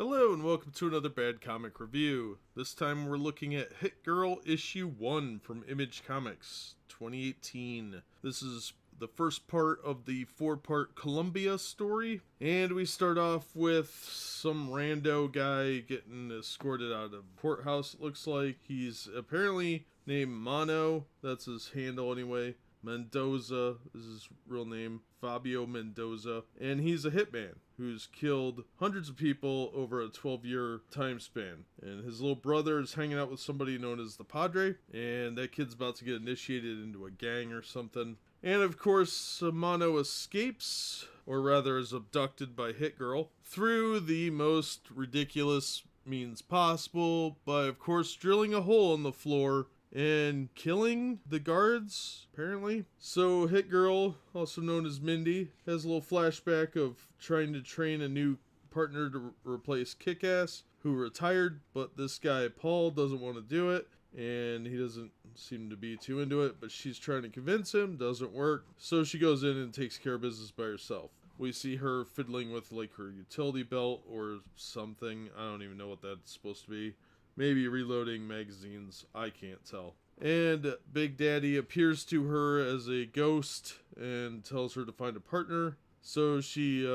Hello and welcome to another Bad Comic Review. This time we're looking at Hit Girl Issue 1 from Image Comics 2018. This is the first part of the 4-part Columbia story, and we start off with some rando guy getting escorted out of courthouse, it looks like. He's apparently named Mono, that's his handle anyway. Mendoza is his real name, Fabio Mendoza, and he's a hitman who's killed hundreds of people over a 12-year time span. And his little brother is hanging out with somebody known as the Padre, and that kid's about to get initiated into a gang or something. And of course, Mono escapes, or rather is abducted by Hit Girl, through the most ridiculous means possible, by of course drilling a hole in the floor and killing the guards, apparently. So Hit Girl, also known as Mindy, has a little flashback of trying to train a new partner to replace Kick-Ass, who retired, but this guy Paul doesn't want to do it, and he doesn't seem to be too into it, but she's trying to convince him, doesn't work, so she goes in and takes care of business by herself. We see her fiddling with like her utility belt or something. I don't even know what that's supposed to be. Maybe reloading magazines, I can't tell. And Big Daddy appears to her as a ghost and tells her to find a partner. So she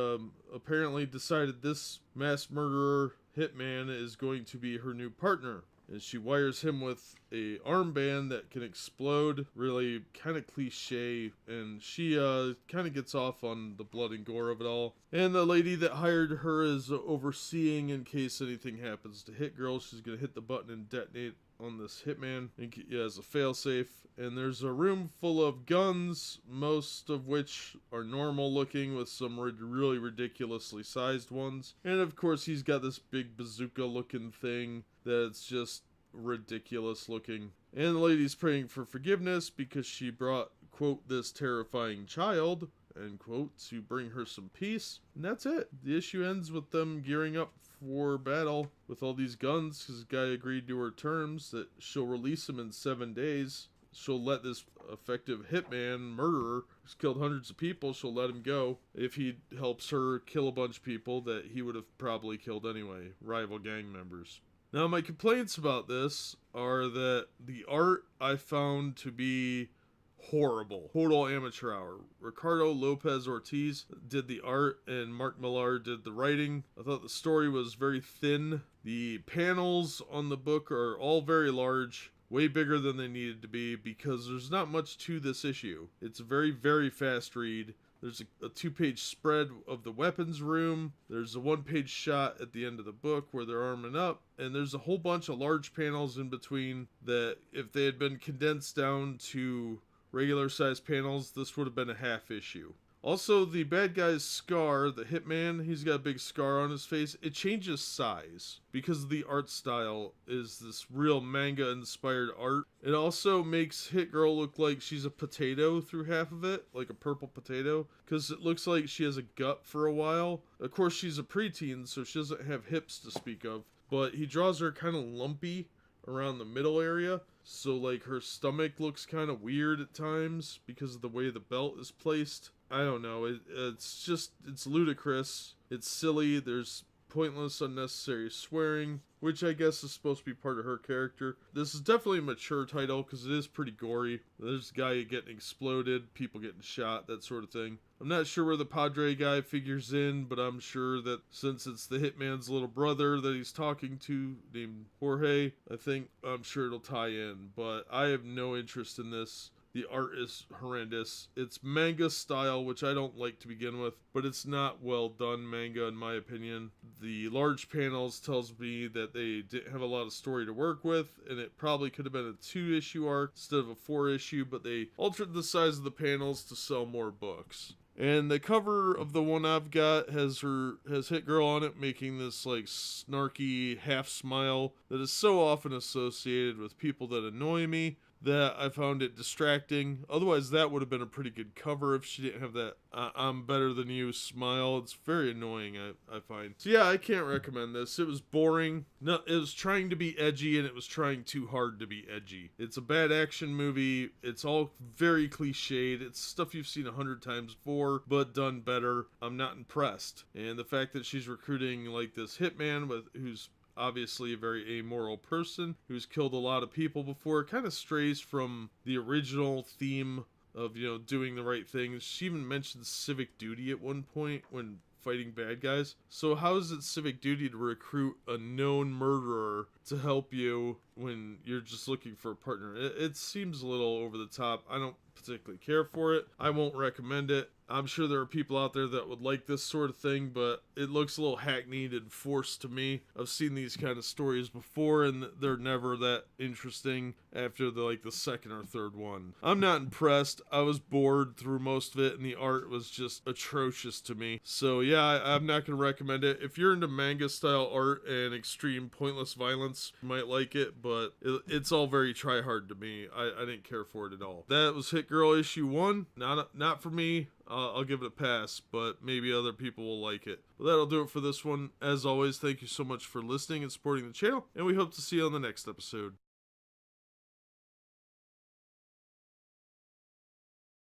apparently decided this mass murderer hitman is going to be her new partner. And she wires him with a armband that can explode, really kind of cliche, and she kind of gets off on the blood and gore of it all. And the lady that hired her is overseeing in case anything happens to Hit Girl. She's going to hit the button and detonate on this hitman as a failsafe. And there's a room full of guns, most of which are normal looking with some really ridiculously sized ones. And of course he's got this big bazooka looking thing that's just ridiculous looking. And the lady's praying for forgiveness because she brought, quote, this terrifying child, end quote, to bring her some peace. And that's it. The issue ends with them gearing up for battle with all these guns because the guy agreed to her terms that she'll release him in 7 days. She'll let this effective hitman murderer who's killed hundreds of people, she'll let him go if he helps her kill a bunch of people that he would have probably killed anyway, rival gang members. Now, my complaints about this are that the art I found to be horrible. Total amateur hour. Ricardo Lopez Ortiz did the art and Mark Millar did the writing. I thought the story was very thin. The panels on the book are all very large. Way bigger than they needed to be because there's not much to this issue. It's a very, very fast read. There's a 2-page spread of the weapons room. There's a 1-page shot at the end of the book where they're arming up. And there's a whole bunch of large panels in between that if they had been condensed down to regular sized panels, this would have been a half issue. Also, the bad guy's scar, the hitman, he's got a big scar on his face. It changes size because the art style is this real manga-inspired art. It also makes Hit Girl look like she's a potato through half of it, like a purple potato, because it looks like she has a gut for a while. Of course, she's a preteen, so she doesn't have hips to speak of, but he draws her kind of lumpy around the middle area, so like her stomach looks kind of weird at times because of the way the belt is placed. I don't know, it's ludicrous, it's silly, there's pointless, unnecessary swearing, which I guess is supposed to be part of her character. This is definitely a mature title because it is pretty gory. There's a guy getting exploded, people getting shot, that sort of thing. I'm not sure where the Padre guy figures in, but I'm sure that since it's the hitman's little brother that he's talking to, named Jorge, I'm sure it'll tie in, but I have no interest in this. The art is horrendous. It's manga style, which I don't like to begin with, but it's not well done manga in my opinion. The large panels tells me that they didn't have a lot of story to work with, and it probably could have been a 2-issue arc instead of a 4-issue, but they altered the size of the panels to sell more books. And the cover of the one I've got has Hit Girl on it making this like snarky half smile that is so often associated with people that annoy me. that I found it distracting. Otherwise, that would have been a pretty good cover if she didn't have that I'm better than you smile. It's very annoying, I find. So yeah, I can't recommend this. It was boring. No, it was trying to be edgy, and it was trying too hard to be edgy. It's a bad action movie. It's all very cliched. It's stuff you've seen 100 times before, but done better. I'm not impressed. And the fact that she's recruiting like this hitman who's obviously a very amoral person who's killed a lot of people before kind of strays from the original theme of, doing the right thing. She even mentioned civic duty at one point when fighting bad guys. So how is it civic duty to recruit a known murderer to help you when you're just looking for a partner? It seems a little over the top. I don't particularly care for it. I won't recommend it. I'm sure there are people out there that would like this sort of thing, but it looks a little hackneyed and forced to me. I've seen these kind of stories before, and they're never that interesting after the second or third one. I'm not impressed. I was bored through most of it, and the art was just atrocious to me. So yeah, I'm not going to recommend it. If you're into manga style art and extreme pointless violence, you might like it, but it's all very try hard to me. I didn't care for it at all. That was Hit Girl issue 1. Not for me. I'll give it a pass, but maybe other people will like it. But that'll do it for this one. As always, thank you so much for listening and supporting the channel, and we hope to see you on the next episode.